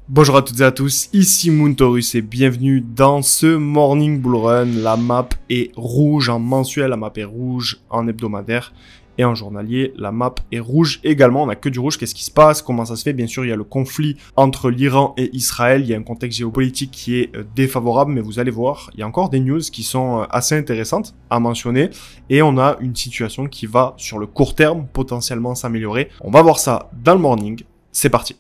Bonjour à toutes et à tous, ici Moontaurus et bienvenue dans ce Morning Bull Run. La map est rouge en mensuel, la map est rouge en hebdomadaire et en journalier. La map est rouge également, on n'a que du rouge. Qu'est-ce qui se passe? Comment ça se fait? Bien sûr, il y a le conflit entre l'Iran et Israël, il y a un contexte géopolitique qui est défavorable, mais vous allez voir, il y a encore des news qui sont assez intéressantes à mentionner et on a une situation qui va sur le court terme potentiellement s'améliorer. On va voir ça dans le morning, c'est parti.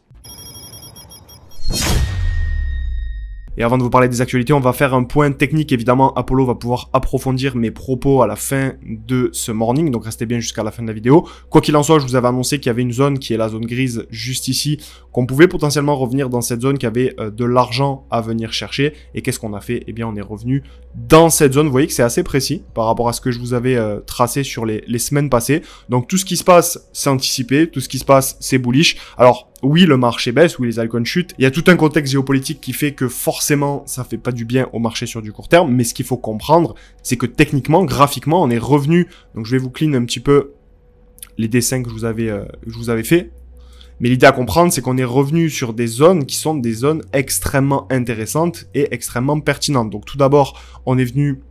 Et avant de vous parler des actualités, on va faire un point technique. Évidemment, Apollo va pouvoir approfondir mes propos à la fin de ce morning, donc restez bien jusqu'à la fin de la vidéo. Quoi qu'il en soit, je vous avais annoncé qu'il y avait une zone qui est la zone grise juste ici, qu'on pouvait potentiellement revenir dans cette zone, qui avait de l'argent à venir chercher. Et qu'est-ce qu'on a fait? Eh bien, on est revenu dans cette zone. Vous voyez que c'est assez précis par rapport à ce que je vous avais tracé sur les semaines passées. Donc tout ce qui se passe, c'est anticipé. Tout ce qui se passe, c'est bullish. Alors, oui, le marché baisse, oui, les altcoins chutent. Il y a tout un contexte géopolitique qui fait que forcément, ça fait pas du bien au marché sur du court terme. Mais ce qu'il faut comprendre, c'est que techniquement, graphiquement, on est revenu. Donc, je vais vous clean un petit peu les dessins que je vous avais fait. Mais l'idée à comprendre, c'est qu'on est revenu sur des zones qui sont des zones extrêmement intéressantes et extrêmement pertinentes. Donc, tout d'abord, on est venu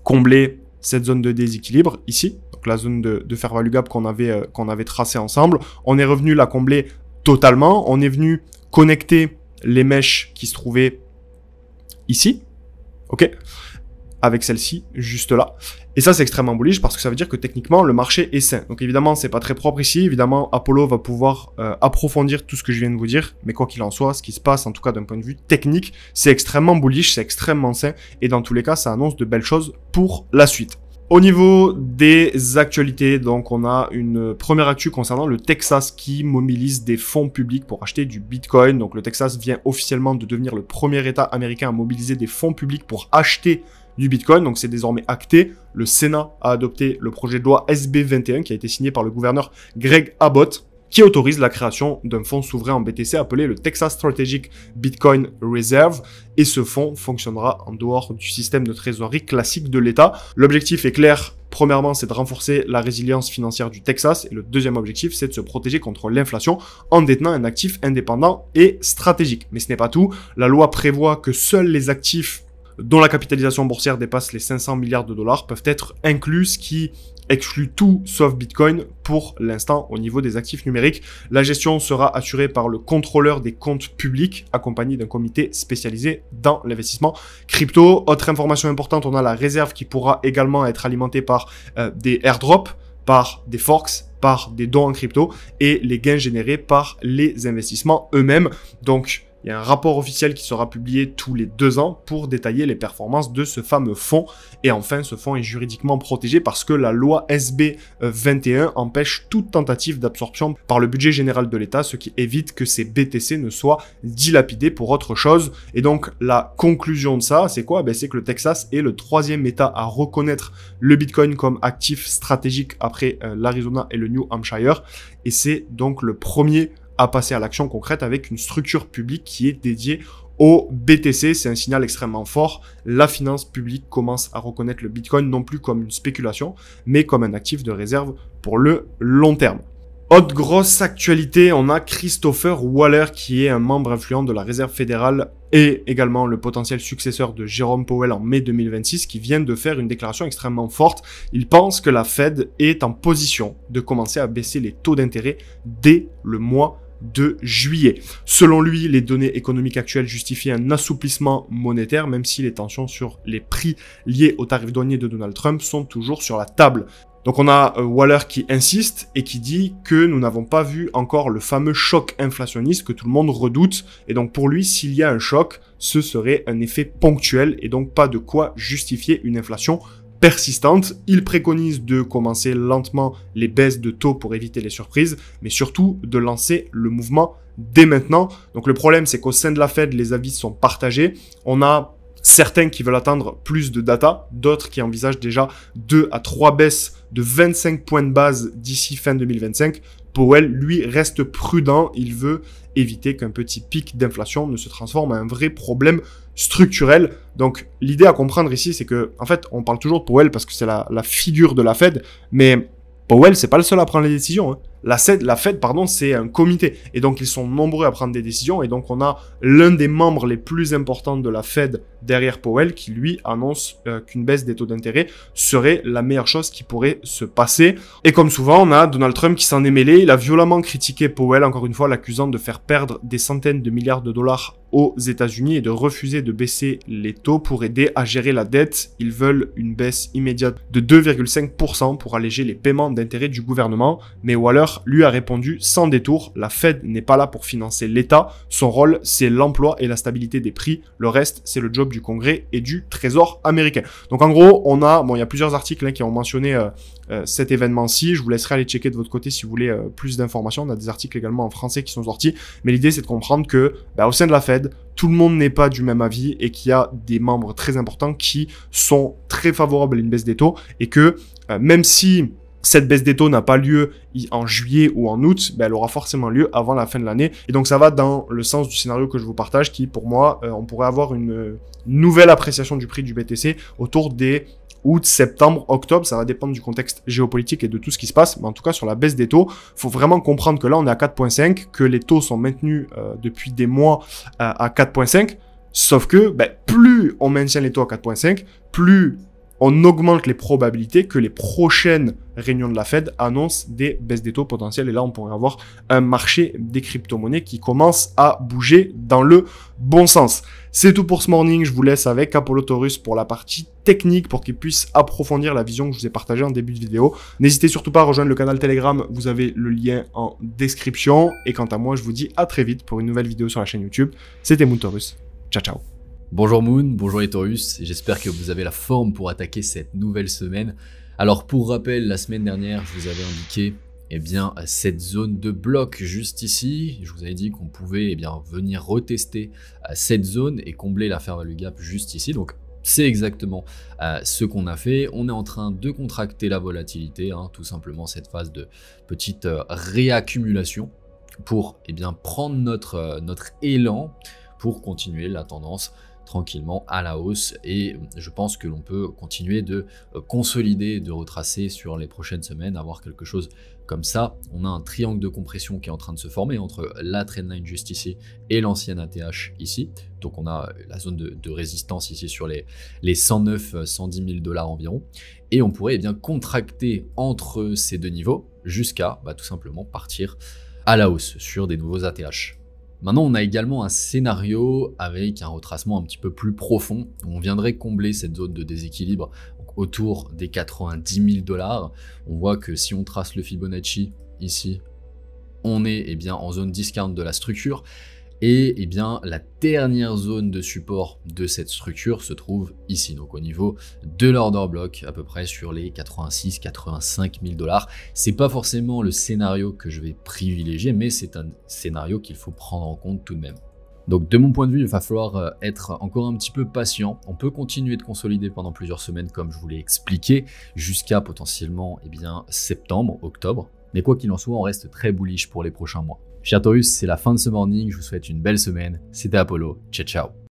combler cette zone de déséquilibre ici. Donc, la zone de fair value gap qu'on avait tracée ensemble. On est revenu la combler totalement. On est venu connecter les mèches qui se trouvaient ici, ok, avec celle-ci, juste là. Et ça, c'est extrêmement bullish parce que ça veut dire que techniquement, le marché est sain. Donc évidemment, c'est pas très propre ici. Évidemment, Apollo va pouvoir approfondir tout ce que je viens de vous dire. Mais quoi qu'il en soit, ce qui se passe, en tout cas d'un point de vue technique, c'est extrêmement bullish, c'est extrêmement sain. Et dans tous les cas, ça annonce de belles choses pour la suite. Au niveau des actualités, donc on a une première actu concernant le Texas qui mobilise des fonds publics pour acheter du Bitcoin. Donc le Texas vient officiellement de devenir le premier État américain à mobiliser des fonds publics pour acheter du Bitcoin. Donc c'est désormais acté. Le Sénat a adopté le projet de loi SB 21 qui a été signé par le gouverneur Greg Abbott, qui autorise la création d'un fonds souverain en BTC appelé le Texas Strategic Bitcoin Reserve. Et ce fonds fonctionnera en dehors du système de trésorerie classique de l'État. L'objectif est clair. Premièrement, c'est de renforcer la résilience financière du Texas. Et le deuxième objectif, c'est de se protéger contre l'inflation en détenant un actif indépendant et stratégique. Mais ce n'est pas tout. La loi prévoit que seuls les actifs dont la capitalisation boursière dépasse les 500 milliards de dollars peuvent être inclus, ce qui exclut tout sauf Bitcoin pour l'instant au niveau des actifs numériques. La gestion sera assurée par le contrôleur des comptes publics accompagné d'un comité spécialisé dans l'investissement crypto. Autre information importante, on a la réserve qui pourra également être alimentée par des airdrops, par des forks, par des dons en crypto et les gains générés par les investissements eux-mêmes. Donc, il y a un rapport officiel qui sera publié tous les 2 ans pour détailler les performances de ce fameux fonds. Et enfin, ce fonds est juridiquement protégé parce que la loi SB 21 empêche toute tentative d'absorption par le budget général de l'État, ce qui évite que ces BTC ne soient dilapidés pour autre chose. Et donc, la conclusion de ça, c'est quoi? Ben, c'est que le Texas est le 3e État à reconnaître le Bitcoin comme actif stratégique après l'Arizona et le New Hampshire. Et c'est donc le premier à passer à l'action concrète avec une structure publique qui est dédiée au BTC. C'est un signal extrêmement fort. La finance publique commence à reconnaître le Bitcoin non plus comme une spéculation, mais comme un actif de réserve pour le long terme. Autre grosse actualité, on a Christopher Waller qui est un membre influent de la Réserve fédérale et également le potentiel successeur de Jerome Powell en mai 2026 qui vient de faire une déclaration extrêmement forte. Il pense que la Fed est en position de commencer à baisser les taux d'intérêt dès le mois de juillet. Selon lui, les données économiques actuelles justifient un assouplissement monétaire, même si les tensions sur les prix liés aux tarifs douaniers de Donald Trump sont toujours sur la table. Donc on a Waller qui insiste et qui dit que nous n'avons pas vu encore le fameux choc inflationniste que tout le monde redoute. Et donc pour lui, s'il y a un choc, ce serait un effet ponctuel et donc pas de quoi justifier une inflation persistante. Il préconise de commencer lentement les baisses de taux pour éviter les surprises, mais surtout de lancer le mouvement dès maintenant. Donc le problème, c'est qu'au sein de la Fed, les avis sont partagés. On a certains qui veulent attendre plus de data, d'autres qui envisagent déjà 2 à 3 baisses de 25 points de base d'ici fin 2025. Powell, lui, reste prudent. Il veut éviter qu'un petit pic d'inflation ne se transforme en un vrai problème structurel. Donc, l'idée à comprendre ici, c'est que, en fait, on parle toujours de Powell parce que c'est la figure de la Fed, mais Powell, c'est pas le seul à prendre les décisions, hein. la Fed, pardon, c'est un comité. Et donc, ils sont nombreux à prendre des décisions. Et donc, on a l'un des membres les plus importants de la Fed derrière Powell qui, lui, annonce qu'une baisse des taux d'intérêt serait la meilleure chose qui pourrait se passer. Et comme souvent, on a Donald Trump qui s'en est mêlé. Il a violemment critiqué Powell, encore une fois, l'accusant de faire perdre des centaines de milliards de dollars aux États-Unis et de refuser de baisser les taux pour aider à gérer la dette. Ils veulent une baisse immédiate de 2,5% pour alléger les paiements d'intérêt du gouvernement. Mais Waller lui a répondu sans détour, la Fed n'est pas là pour financer l'État. Son rôle, c'est l'emploi et la stabilité des prix. Le reste, c'est le job du Congrès et du Trésor américain. Donc en gros, on a, bon, il y a plusieurs articles qui ont mentionné cet événement-ci. Je vous laisserai aller checker de votre côté si vous voulez plus d'informations. On a des articles également en français qui sont sortis. Mais l'idée, c'est de comprendre que au sein de la Fed, tout le monde n'est pas du même avis et qu'il y a des membres très importants qui sont très favorables à une baisse des taux et que même si cette baisse des taux n'a pas lieu en juillet ou en août, elle aura forcément lieu avant la fin de l'année. Et donc ça va dans le sens du scénario que je vous partage qui, pour moi, on pourrait avoir une nouvelle appréciation du prix du BTC autour des août, septembre, octobre, ça va dépendre du contexte géopolitique et de tout ce qui se passe, mais en tout cas sur la baisse des taux, faut vraiment comprendre que là on est à 4.5, que les taux sont maintenus depuis des mois à 4.5, sauf que plus on maintient les taux à 4.5, plus on augmente les probabilités que les prochaines réunions de la Fed annoncent des baisses des taux potentielles. Et là, on pourrait avoir un marché des crypto-monnaies qui commence à bouger dans le bon sens. C'est tout pour ce morning. Je vous laisse avec Apollo Taurus pour la partie technique pour qu'il puisse approfondir la vision que je vous ai partagée en début de vidéo. N'hésitez surtout pas à rejoindre le canal Telegram. Vous avez le lien en description. Et quant à moi, je vous dis à très vite pour une nouvelle vidéo sur la chaîne YouTube. C'était Moon Taurus. Ciao, ciao. Bonjour Moon, bonjour les Taurus, j'espère que vous avez la forme pour attaquer cette nouvelle semaine. Alors pour rappel, la semaine dernière, je vous avais indiqué cette zone de bloc juste ici. Je vous avais dit qu'on pouvait venir retester cette zone et combler la fair value gap juste ici. Donc c'est exactement ce qu'on a fait. On est en train de contracter la volatilité, tout simplement cette phase de petite réaccumulation pour prendre notre élan pour continuer la tendance tranquillement à la hausse, et je pense que l'on peut continuer de consolider, de retracer sur les prochaines semaines, avoir quelque chose comme ça. On a un triangle de compression qui est en train de se former entre la trendline juste ici et l'ancienne ATH ici. Donc on a la zone de résistance ici sur les 109 110 000 dollars environ, et on pourrait contracter entre ces deux niveaux jusqu'à tout simplement partir à la hausse sur des nouveaux ATH. Maintenant, on a également un scénario avec un retracement un petit peu plus profond, où on viendrait combler cette zone de déséquilibre autour des 90 000 dollars. On voit que si on trace le Fibonacci ici, on est en zone discount de la structure. Et la dernière zone de support de cette structure se trouve ici, donc au niveau de l'order block, à peu près sur les 86-85 000 dollars. C'est pas forcément le scénario que je vais privilégier, mais c'est un scénario qu'il faut prendre en compte tout de même. Donc de mon point de vue, il va falloir être encore un petit peu patient. On peut continuer de consolider pendant plusieurs semaines, comme je vous l'ai expliqué, jusqu'à potentiellement septembre, octobre. Mais quoi qu'il en soit, on reste très bullish pour les prochains mois. Chers Taurus, c'est la fin de ce morning, je vous souhaite une belle semaine, c'était Apollo, ciao ciao.